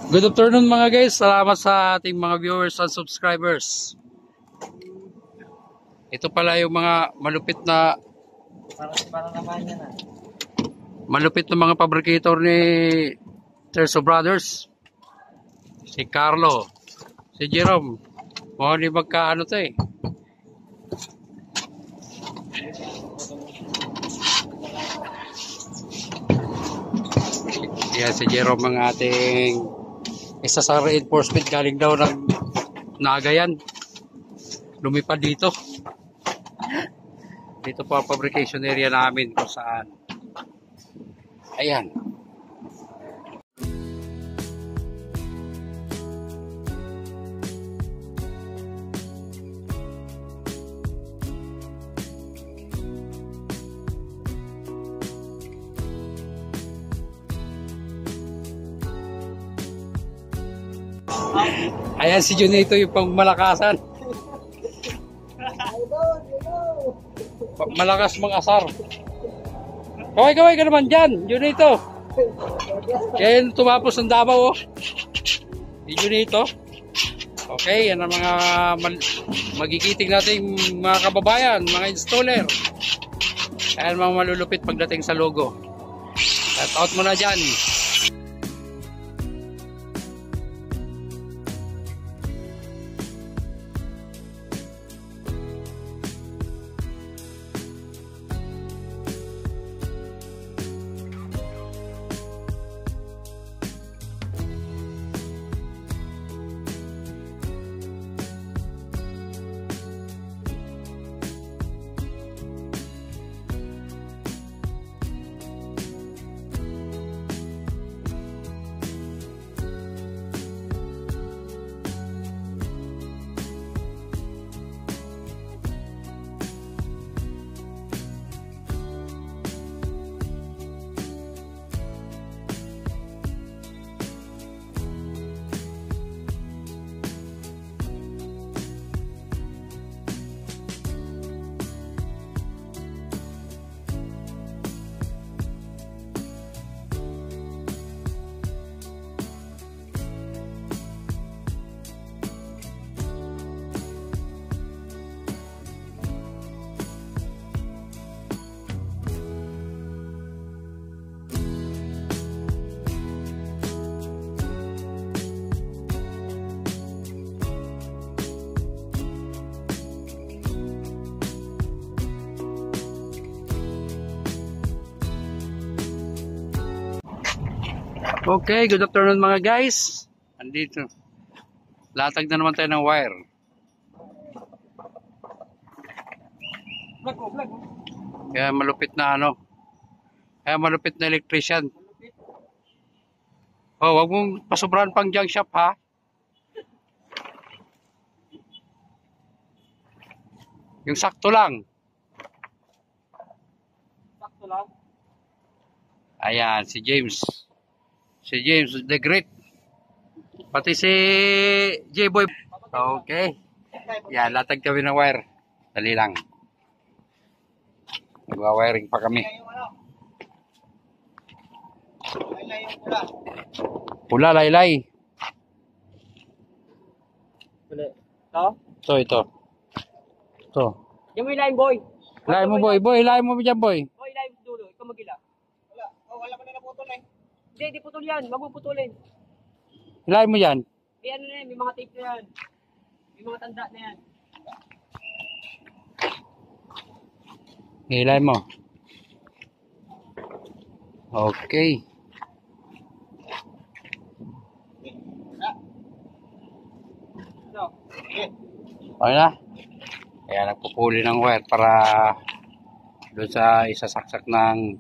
Good afternoon mga guys. Salamat sa ating mga viewers and subscribers. Ito pala yung mga malupit na mga fabricator ni Terzo Brothers. Si Carlo, si Jerome. Mukhang di magkaano to eh. Yan si Jerome ang ating isa sa reinforcement, galing daw ng Nagayan. Lumipad dito. Dito po ang fabrication area namin kung saan. Ayan. Ayan si Junito yung pangmalakasan. Malakas mag-asar. Kaway-kaway ka naman dyan, Junito. Kaya yung tumapos ng Davao, oh. Yung Junito. Okay, yan ang mga magigiting natin mga kababayan, mga installer. Ayan mga malulupit pagdating sa logo. Shout out mo na dyan. Okay, good afternoon mga guys. Andito. Latag na naman tayo ng wire. Kaya malupit na ano. Kaya malupit na electrician. Oh, wag mong pasobrahan pang junk shop ha. Yung sakto lang. Sakto lang. Ayan, si James. Si James the Great. Pati si J-Boy. Okay. Yan, latag kami ng wire. Dali lang. Nagwa-wiring pa kami. Pula, laylay. Ito? Ito. Ito. Yung may line, boy. Ilahin mo, boy. Boy, ilahin mo dyan, boy. Boy, line dulo. Ikaw magila. Wala. Oh, wala pa na naputol eh. Hindi, di putol yan. Wag mo putulin. Ilahin mo yan. May ano na yan. May mga tape na yan. May mga tanda na yan. Ilahin mo. Okay. Okay na. Kaya nagpupuli ng wire para doon sa isasaksak ng